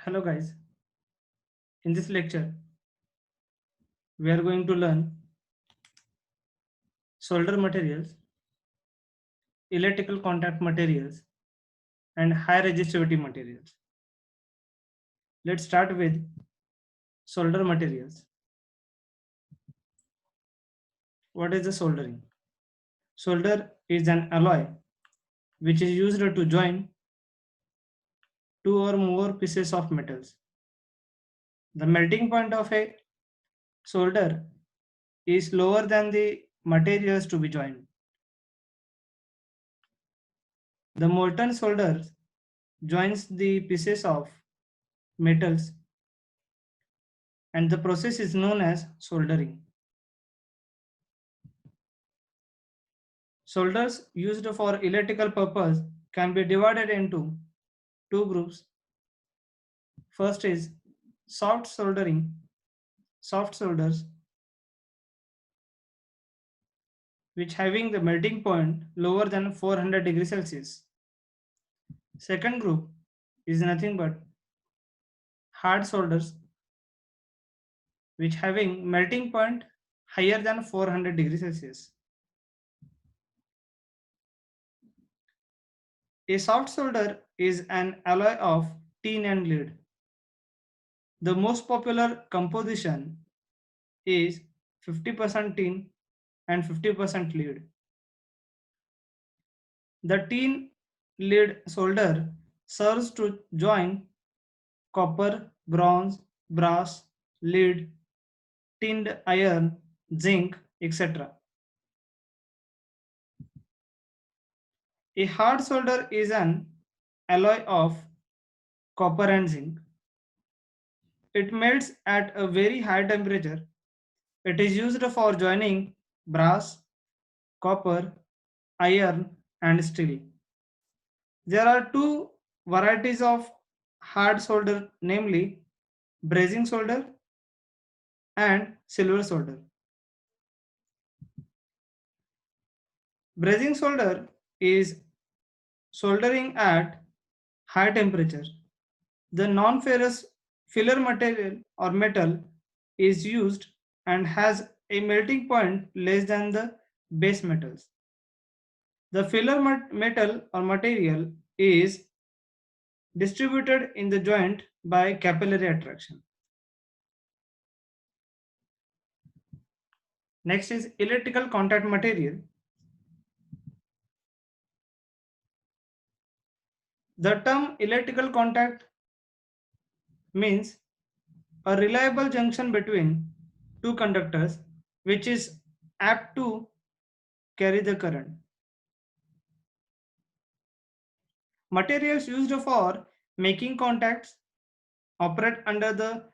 Hello guys, in this lecture we are going to learn solder materials, electrical contact materials and high resistivity materials. Let's start with solder materials. What is the soldering? Solder is an alloy which is used to join two or more pieces of metals. The melting point of a solder is lower than the materials to be joined. The molten solder joins the pieces of metals and the process is known as soldering. Solders used for electrical purpose can be divided into two groups. First is soft soldering, soft solders, which having the melting point lower than 400 degrees Celsius. Second group is nothing but hard solders, which having melting point higher than 400 degrees Celsius. A soft solder is an alloy of tin and lead. The most popular composition is 50% tin and 50% lead. The tin lead solder serves to join copper, bronze, brass, lead, tinned iron, zinc, etc. A hard solder is an alloy of copper and zinc. It melts at a very high temperature. It is used for joining brass, copper, iron, and steel. There are two varieties of hard solder, namely brazing solder and silver solder. Brazing solder is soldering at high temperature. The non-ferrous filler material or metal is used and has a melting point less than the base metals. The filler metal or material is distributed in the joint by capillary attraction. Next is electrical contact material. The term electrical contact means a reliable junction between two conductors which is apt to carry the current. Materials used for making contacts operate under the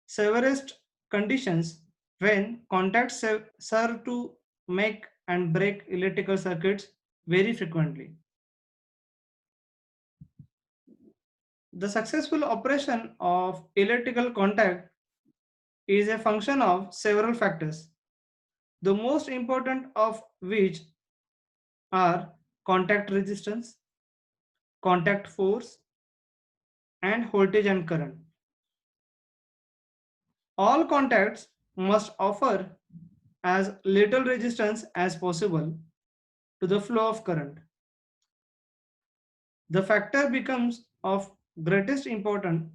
severest conditions when contacts serve to make and break electrical circuits very frequently. The successful operation of electrical contact is a function of several factors, the most important of which are contact resistance, contact force, and voltage and current. All contacts must offer as little resistance as possible to the flow of current. The factor becomes of greatest importance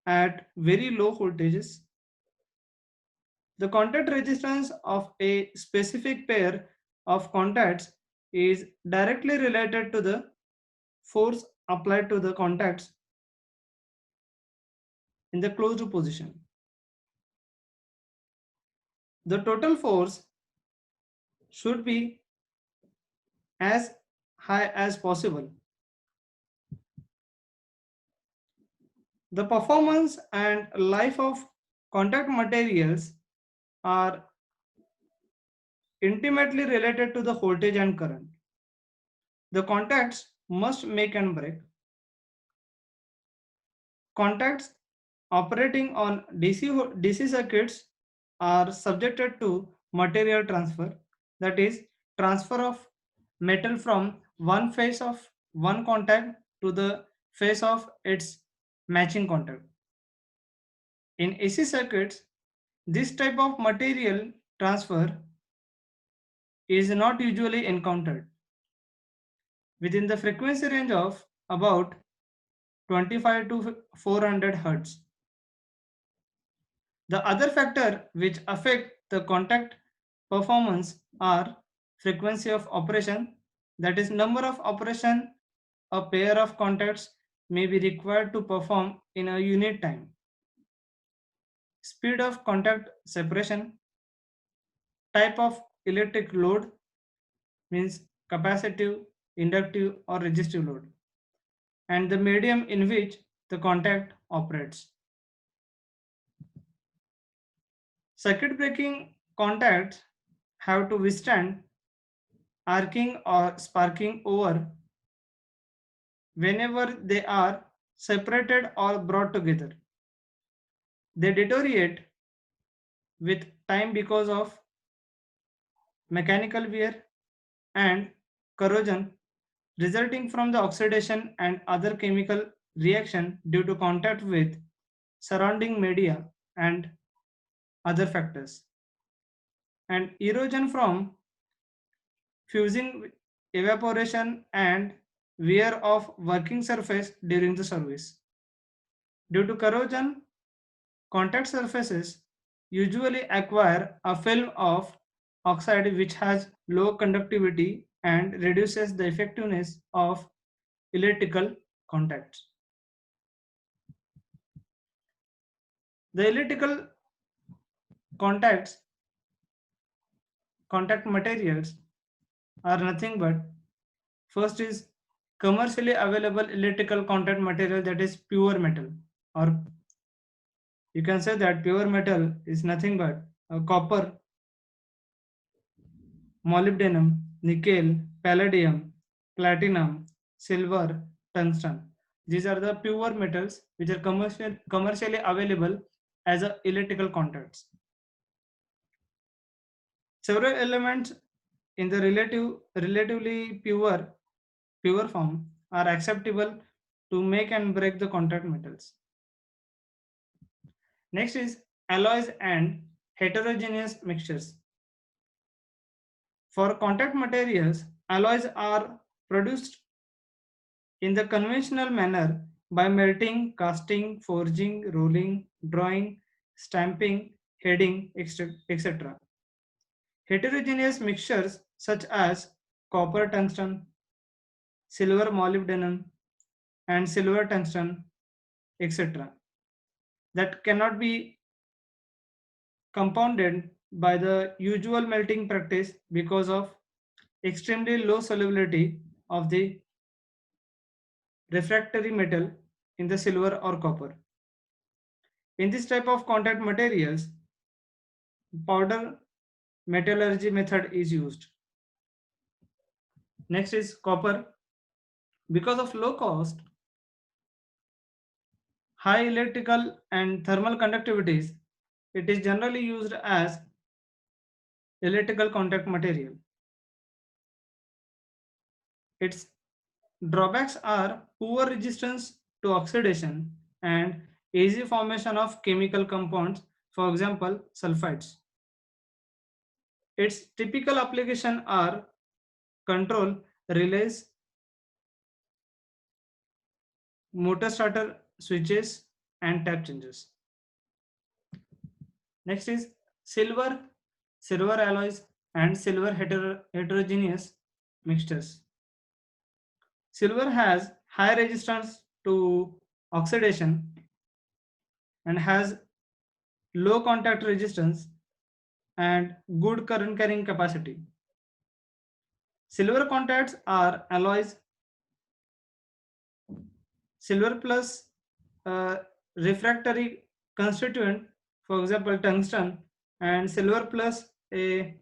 at very low voltages. The contact resistance of a specific pair of contacts is directly related to the force applied to the contacts in the closed position. The total force should be as high as possible. The performance and life of contact materials are intimately related to the voltage and current. The contacts must make and break. Contacts operating on DC circuits are subjected to material transfer, that is, transfer of metal from one face of one contact to the face of its matching contact. In AC circuits, this type of material transfer is not usually encountered within the frequency range of about 25 to 400 Hz. The other factor which affect the contact performance are frequency of operation, that is number of operation a pair of contacts may be required to perform in a unit time, speed of contact separation, type of electric load means capacitive, inductive or resistive load, and the medium in which the contact operates. Circuit breaking contacts have to withstand arcing or sparking over whenever they are separated or brought together. They deteriorate with time because of mechanical wear and corrosion resulting from the oxidation and other chemical reaction due to contact with surrounding media and other factors, and erosion from fusing, evaporation and wear of working surface during the service. Due to corrosion, contact surfaces usually acquire a film of oxide which has low conductivity and reduces the effectiveness of electrical contacts. The electrical contacts, contact materials are nothing but first is commercially available electrical contact material, that is pure metal, or you can say that pure metal is nothing but copper, molybdenum, nickel, palladium, platinum, silver, tungsten. These are the pure metals which are commercially available as a electrical contacts. Several elements in the relatively pure form are acceptable to make and break the contact metals. Next is alloys and heterogeneous mixtures. For contact materials, alloys are produced in the conventional manner by melting, casting, forging, rolling, drawing, stamping, heading, etc. Heterogeneous mixtures such as copper tungsten, silver molybdenum, and silver tungsten, etc., that cannot be compounded by the usual melting practice because of extremely low solubility of the refractory metal in the silver or copper. In this type of contact materials, powder metallurgy method is used. Next is copper. Because of low cost, high electrical and thermal conductivities, it is generally used as electrical contact material. Its drawbacks are poor resistance to oxidation and easy formation of chemical compounds, for example, sulfides. Its typical application are control relays, motor starter switches, and tap changes. Next is silver, silver alloys, and silver heterogeneous mixtures. Silver has high resistance to oxidation and has low contact resistance and good current carrying capacity. Silver contacts are alloys silver plus refractory constituent, for example tungsten, and silver plus a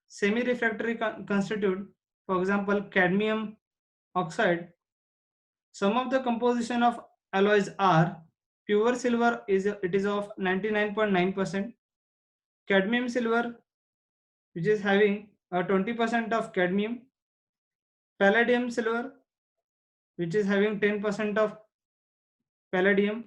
semi-refractory constituent, for example cadmium oxide. Some of the composition of alloys are pure silver it is of 99.9%, cadmium silver which is having 20% of cadmium, palladium silver which is having 10% of palladium,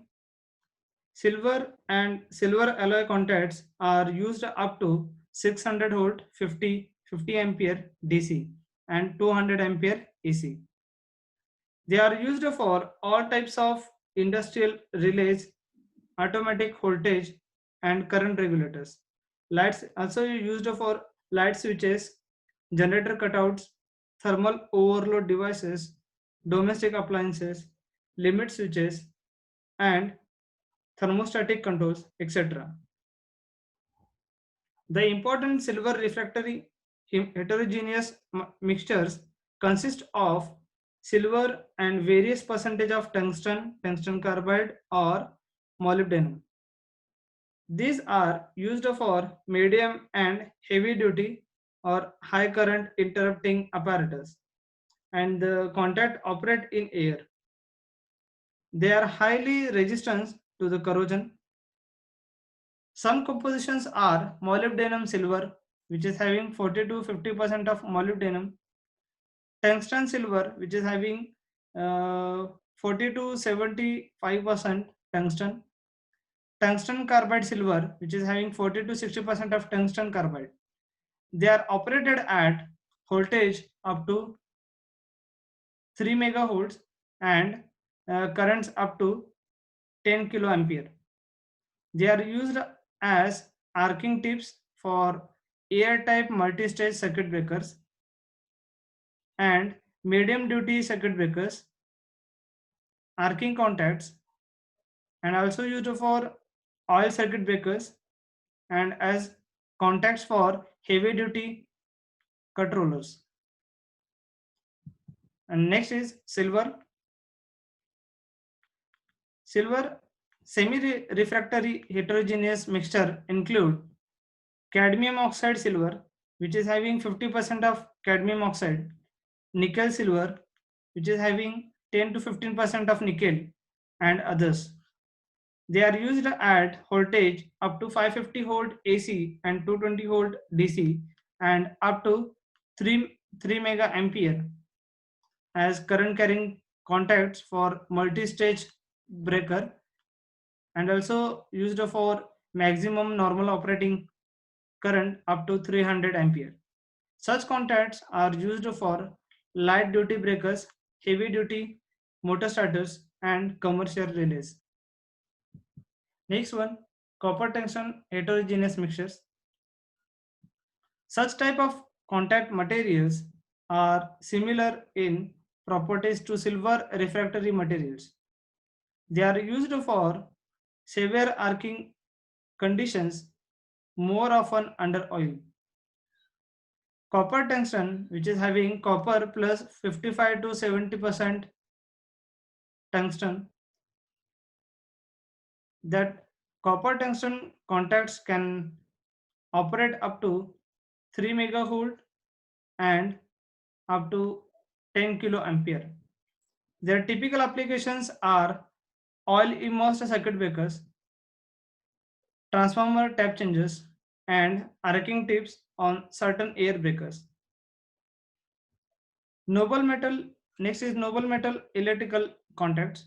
Silver and silver alloy contacts are used up to 600 volt 50 ampere DC and 200 ampere AC. They are used for all types of industrial relays, automatic voltage and current regulators. Lights also used for light switches, generator cutouts, thermal overload devices, domestic appliances, limit switches, and thermostatic controls, etc. The important silver refractory heterogeneous mixtures consist of silver and various percentage of tungsten, tungsten carbide or molybdenum. These are used for medium and heavy duty or high current interrupting apparatus and the contact operate in air. They are highly resistant to the corrosion. Some compositions are molybdenum silver, which is having 40 to 50% of molybdenum, tungsten silver, which is having 40 to 75% tungsten, tungsten carbide silver, which is having 40 to 60% of tungsten carbide. They are operated at voltage up to 3 megavolts and currents up to 10 kiloampere. They are used as arcing tips for air-type multi-stage circuit breakers and medium-duty circuit breakers, arcing contacts, and also used for oil circuit breakers and as contacts for heavy-duty controllers. And next is silver. Silver semi-refractory heterogeneous mixture include cadmium oxide silver, which is having 50% of cadmium oxide, nickel silver, which is having 10 to 15% of nickel, and others. They are used at voltage up to 550 volt AC and 220 volt DC and up to 3 mega ampere as current carrying contacts for multi-stage breaker and also used for maximum normal operating current up to 300 ampere. Such contacts are used for light duty breakers, heavy duty motor starters and commercial relays. Next one, copper tungsten heterogeneous mixtures. Such type of contact materials are similar in properties to silver refractory materials. They are used for severe arcing conditions more often under oil. Copper tungsten, which is having copper plus 55 to 70% tungsten, that copper tungsten contacts can operate up to 3 megavolt and up to 10 kiloampere. Their typical applications are oil immersed circuit breakers, transformer tap changes, and arcing tips on certain air breakers. Noble metal, next is noble metal electrical contacts.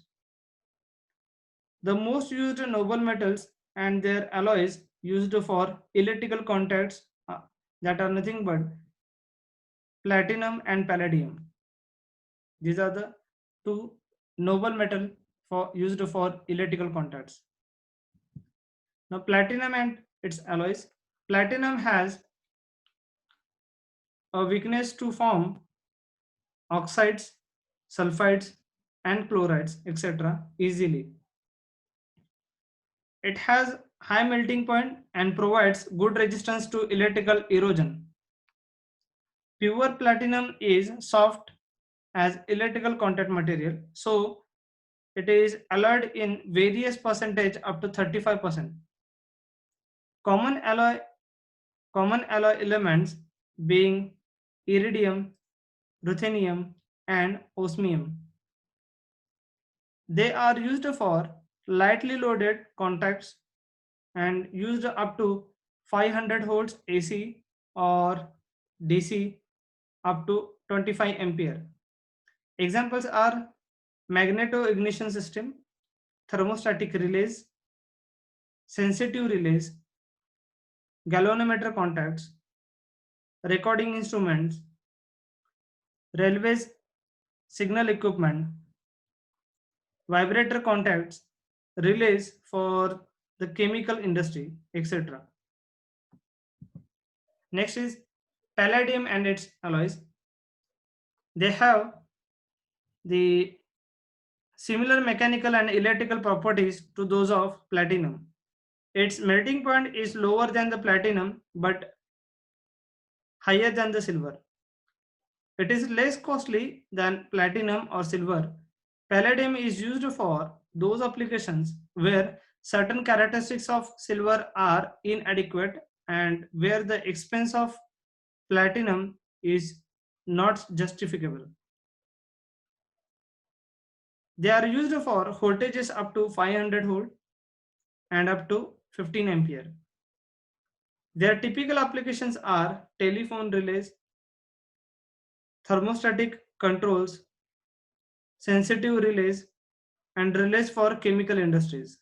The most used noble metals and their alloys used for electrical contacts that are nothing but platinum and palladium. These are the two noble metal for used for electrical contacts. Now platinum and its alloys. Platinum has a weakness to form oxides, sulfides and chlorides etc. easily. It has high melting point and provides good resistance to electrical erosion. Pure platinum is soft as electrical contact material, so it is alloyed in various percentage up to 35%. Common alloy common alloy elements being iridium, ruthenium and osmium. They are used for lightly loaded contacts and used up to 500 volts AC or DC up to 25 ampere. Examples are magneto ignition system, thermostatic relays, sensitive relays, galvanometer contacts, recording instruments, railways signal equipment, vibrator contacts, relays for the chemical industry, etc. Next is palladium and its alloys. They have the similar mechanical and electrical properties to those of platinum. Its melting point is lower than the platinum but higher than the silver. It is less costly than platinum or silver. Palladium is used for those applications where certain characteristics of silver are inadequate and where the expense of platinum is not justificable. They are used for voltages up to 500 volt and up to 15 ampere. Their typical applications are telephone relays, thermostatic controls, sensitive relays, and relays for chemical industries.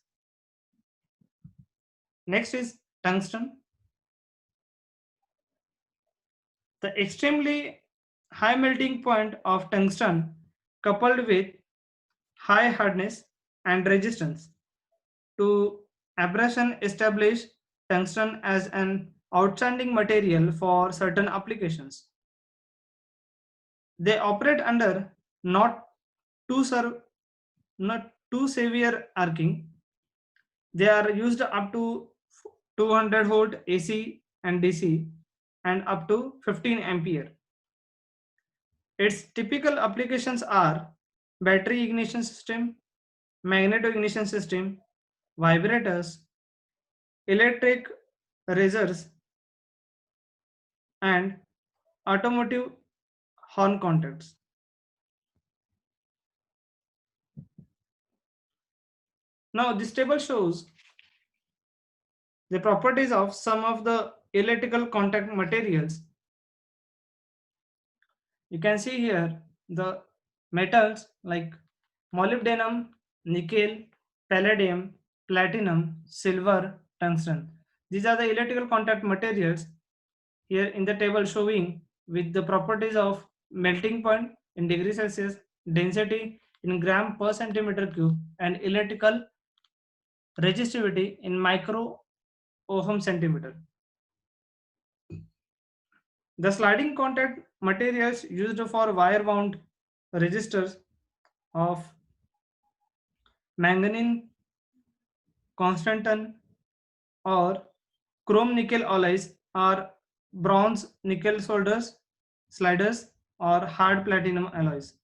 Next is tungsten. The extremely high melting point of tungsten coupled with high hardness and resistance to abrasion establish tungsten as an outstanding material for certain applications. They operate under not too not too severe arcing. They are used up to 200 volt AC and DC and up to 15 ampere. Its typical applications are battery ignition system, magneto ignition system, vibrators, electric razors, and automotive horn contacts. Now this table shows the properties of some of the electrical contact materials. You can see here the metals like molybdenum, nickel, palladium, platinum, silver, tungsten. These are the electrical contact materials here in the table showing with the properties of melting point in degree Celsius, density in gram per centimeter cube, and electrical resistivity in micro ohm centimeter. The sliding contact materials used for wire wound resistors of manganese, constantan, or chrome nickel alloys are bronze nickel solders, sliders, or hard platinum alloys.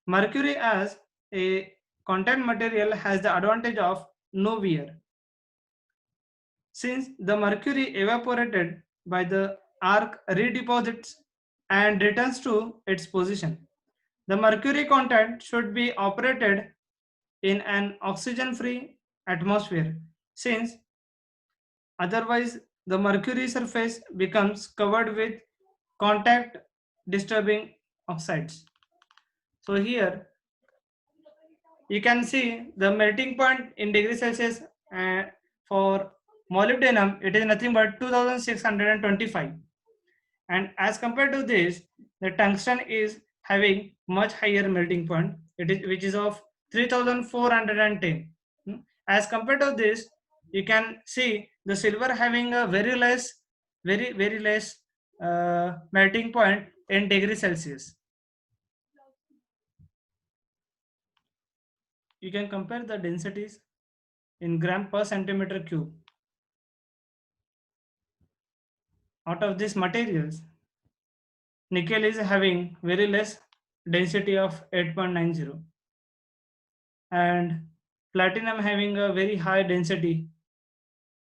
Mercury as a contact material has the advantage of no wear. Since the mercury evaporated by the arc redeposits and returns to its position, the mercury contact should be operated in an oxygen-free atmosphere, since otherwise the mercury surface becomes covered with contact disturbing oxides. So here you can see the melting point in degree Celsius for molybdenum, it is nothing but 2625, and as compared to this the tungsten is having much higher melting point, it is which is of 3410. As compared to this you can see the silver having a very less melting point in degree Celsius. You can compare the densities in gram per centimeter cube. Out of these materials, nickel is having very less density of 8.90 and platinum having a very high density,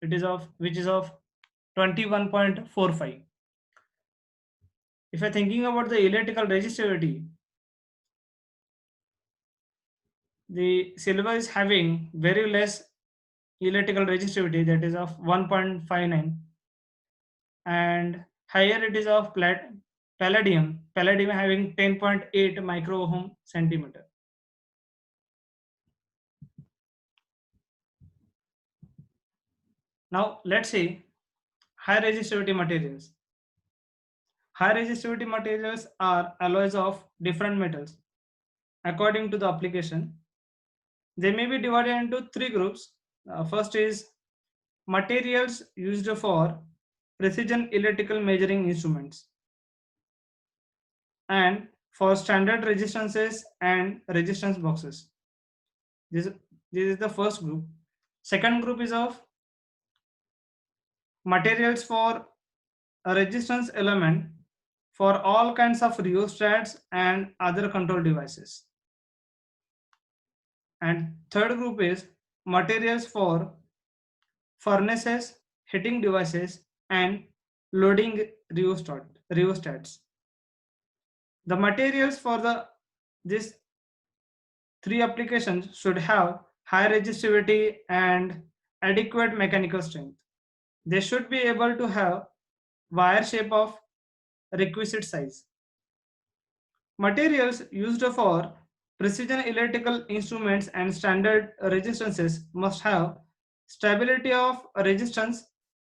it is of which is of 21.45. If you're thinking about the electrical resistivity, the silver is having very less electrical resistivity, that is of 1.59, and higher it is of palladium having 10.8 micro ohm centimeter. Now let's see high resistivity materials. High resistivity materials are alloys of different metals. According to the application, they may be divided into three groups. First is materials used for precision electrical measuring instruments and for standard resistances and resistance boxes. This, this is the first group. Second group is of materials for a resistance element for all kinds of rheostats and other control devices. And third group is materials for furnaces, heating devices, and loading rheostats. The materials for these three applications should have high resistivity and adequate mechanical strength. They should be able to have wire shape of requisite size. Materials used for precision electrical instruments and standard resistances must have stability of resistance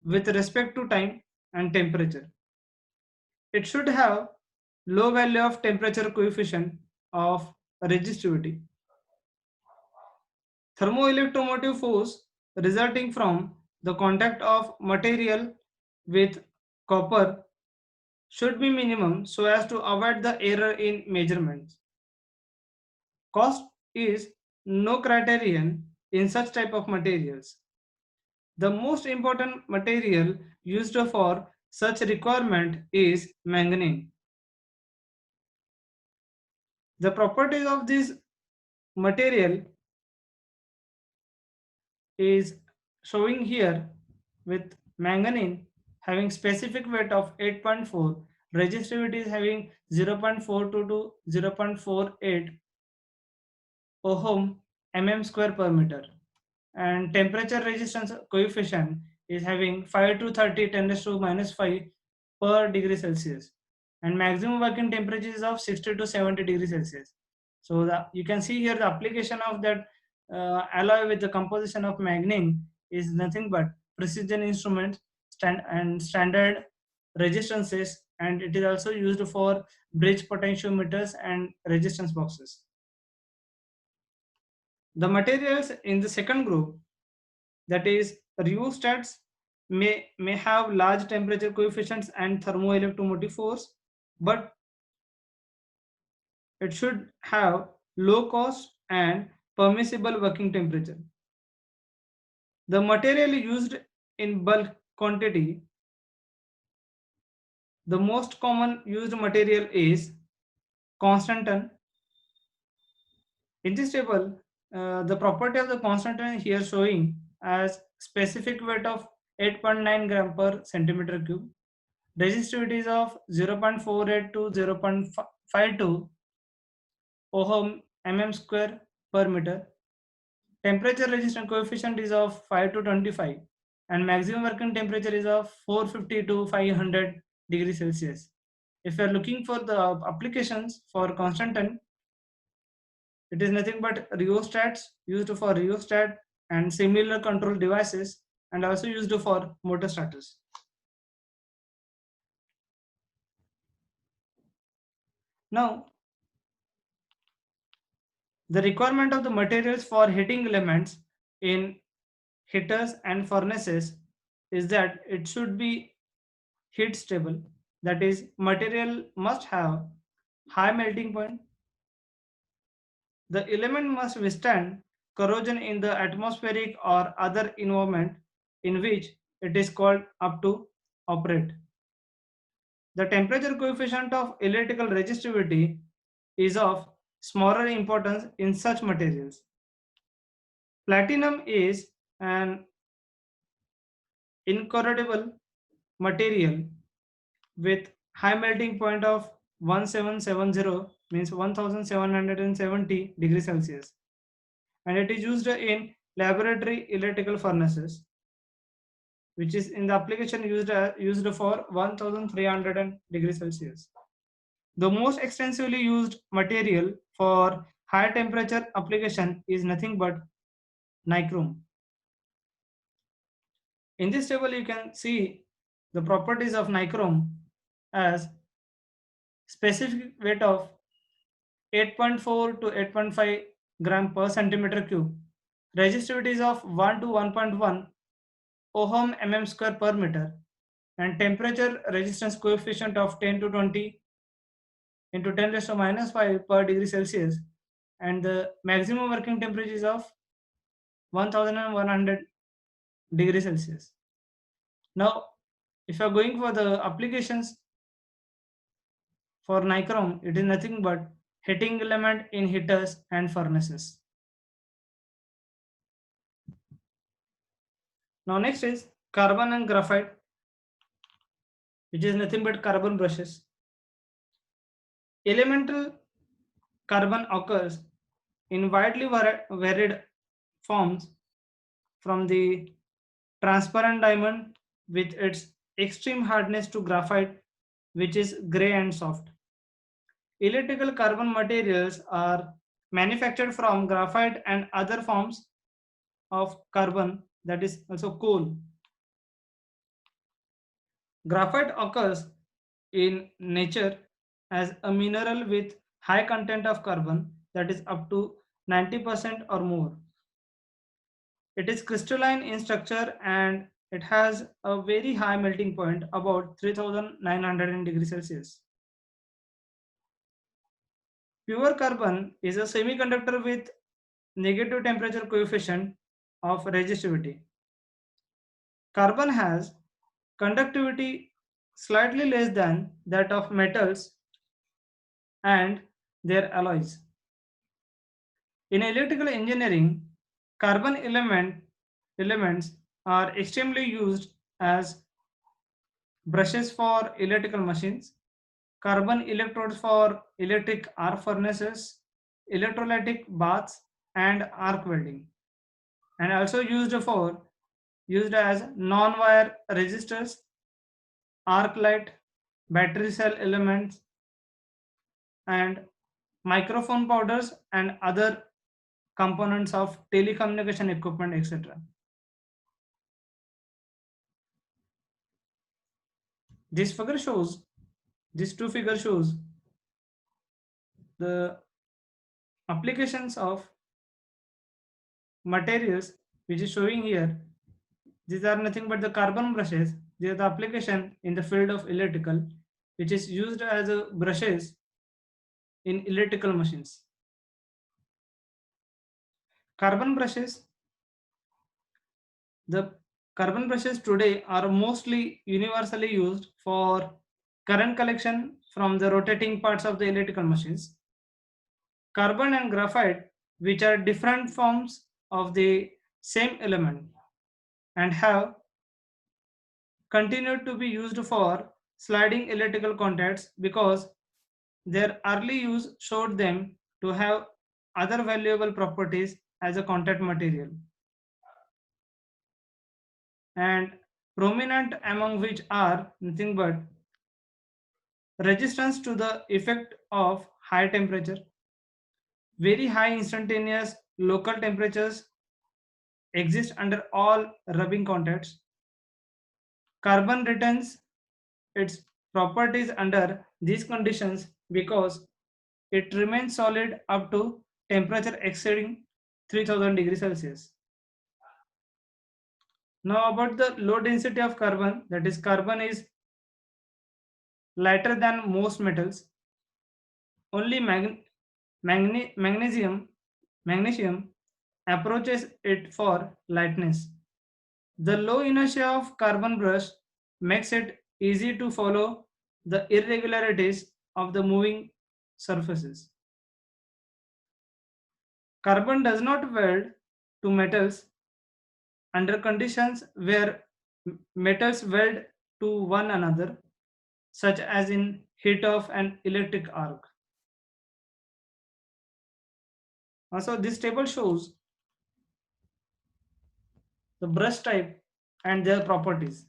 with respect to time and temperature. It should have low value of temperature coefficient of resistivity. Thermoelectromotive force resulting from the contact of material with copper should be minimum so as to avoid the error in measurements. Cost is no criterion in such type of materials. The most important material used for such requirement is manganese. The properties of this material is showing here with manganese having specific weight of 8.4, resistivity is having 0.42 to 0.48 ohm mm square per meter, and temperature resistance coefficient is having 5 to 30 10 raised to minus 5 per degree Celsius, and maximum working temperature is of 60 to 70 degrees Celsius. So you can see here the application of that alloy with the composition of manganese is nothing but precision instruments and standard resistances, and it is also used for bridge potentiometers and resistance boxes. The materials in the second group, that is rheostats, may have large temperature coefficients and thermoelectromotive force, but it should have low cost and permissible working temperature. The material used in bulk quantity, the most common used material is constantan. In this table, the property of the constantan here showing as specific weight of 8.9 gram per centimeter cube, resistivities of 0.48 to 0.52 ohm mm square per meter, temperature resistance coefficient is of 5 to 25, and maximum working temperature is of 450 to 500 degrees Celsius. If you are looking for the applications for constantan, it is nothing but rheostats used for rheostat and similar control devices, and also used for motor starters. Now, the requirement of the materials for heating elements in heaters and furnaces is that it should be heat stable. That is, material must have high melting point. The element must withstand corrosion in the atmospheric or other environment in which it is called up to operate. The temperature coefficient of electrical resistivity is of smaller importance in such materials. Platinum is an incorrodible material with high melting point of 1770, means 1770 degrees Celsius, and it is used in laboratory electrical furnaces, which is in the application used for 1300 degrees Celsius. The most extensively used material for high temperature application is nothing but nichrome. In this table, you can see the properties of nichrome as specific weight of 8.4 to 8.5 gram per centimeter cube, resistivities of 1 to 1.1 ohm mm square per meter, and temperature resistance coefficient of 10 to 20 into 10 raised to minus 5 per degree Celsius, and the maximum working temperature is of 1100 degrees Celsius. Now, if you are going for the applications for nichrome, it is nothing but heating element in heaters and furnaces. Now next is carbon and graphite, which is nothing but carbon brushes. Elemental carbon occurs in widely varied forms, from the transparent diamond with its extreme hardness to graphite, which is gray and soft. Electrical carbon materials are manufactured from graphite and other forms of carbon, that is also coal. Graphite occurs in nature as a mineral with high content of carbon, that is up to 90% or more. It is crystalline in structure and it has a very high melting point, about 3900 degrees Celsius. Pure carbon is a semiconductor with negative temperature coefficient of resistivity. Carbon has conductivity slightly less than that of metals and their alloys. In electrical engineering, carbon elements are extremely used as brushes for electrical machines, carbon electrodes for electric arc furnaces, electrolytic baths, and arc welding, and also used as non-wire resistors, arc light, battery cell elements, and microphone powders and other components of telecommunication equipment, etc. This figure shows, these two figures shows the applications of materials which is showing here. These are nothing but the carbon brushes. They are the application in the field of electrical, which is used as brushes in electrical machines. Carbon brushes, the carbon brushes today are mostly universally used for current collection from the rotating parts of the electrical machines. Carbon and graphite, which are different forms of the same element and have continued to be used for sliding electrical contacts because their early use showed them to have other valuable properties as a contact material, and prominent among which are nothing but resistance to the effect of high temperature, very high instantaneous local temperatures exist under all rubbing contacts. Carbon retains its properties under these conditions because it remains solid up to temperature exceeding 3000 degrees Celsius. Now about the low density of carbon, that is carbon is lighter than most metals. Only magnesium approaches it for lightness. The low inertia of carbon brush makes it easy to follow the irregularities of the moving surfaces. Carbon does not weld to metals under conditions where metals weld to one another, such as in heat of an electric arc. Also, this table shows the brush type and their properties.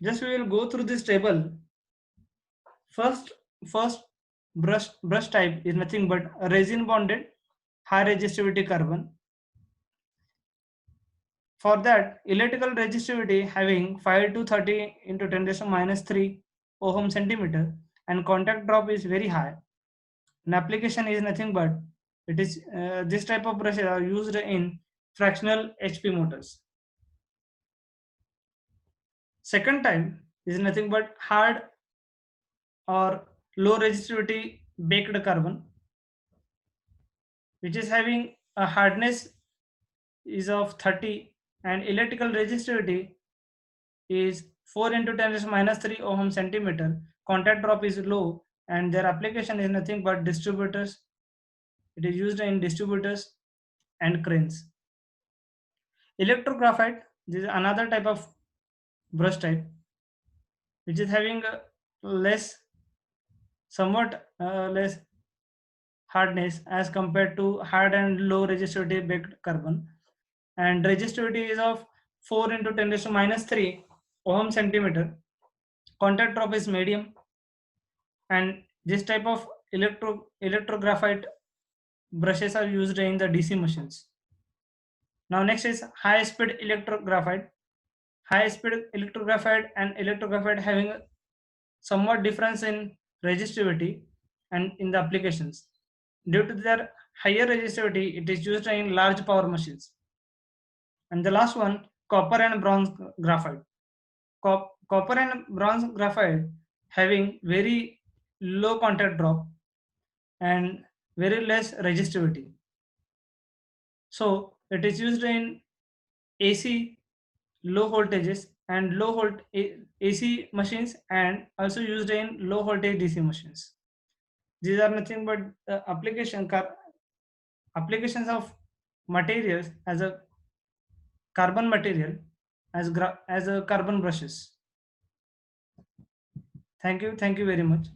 Just we will go through this table. First, first brush type is nothing but resin bonded high resistivity carbon. For that, electrical resistivity having 5 to 30 into 10 raised to minus 3 ohm centimeter, and contact drop is very high. An application is nothing but it is this type of brushes are used in fractional HP motors. Second type is nothing but hard or low resistivity baked carbon, which is having a hardness is of 30 and electrical resistivity is 4 into 10 raised to minus 3 ohm centimeter. Contact drop is low and their application is nothing but distributors. It is used in distributors and cranes. Electrographite, this is another type of brush type which is having a less, somewhat less hardness as compared to hard and low resistivity baked carbon, and resistivity is of 4 into 10 raised to minus 3 ohm centimeter. Contact drop is medium, and this type of electrographite brushes are used in the DC machines. Now next is high speed electrographite. High speed electrographite and electrographite having a somewhat difference in resistivity and in the applications. Due to their higher resistivity, it is used in large power machines. And the last one, copper and bronze graphite. Copper and bronze graphite having very low contact drop and very less resistivity. So it is used in AC low voltages and AC machines, and also used in low voltage DC machines. These are nothing but applications of materials as a carbon material as a carbon brushes. Thank you very much.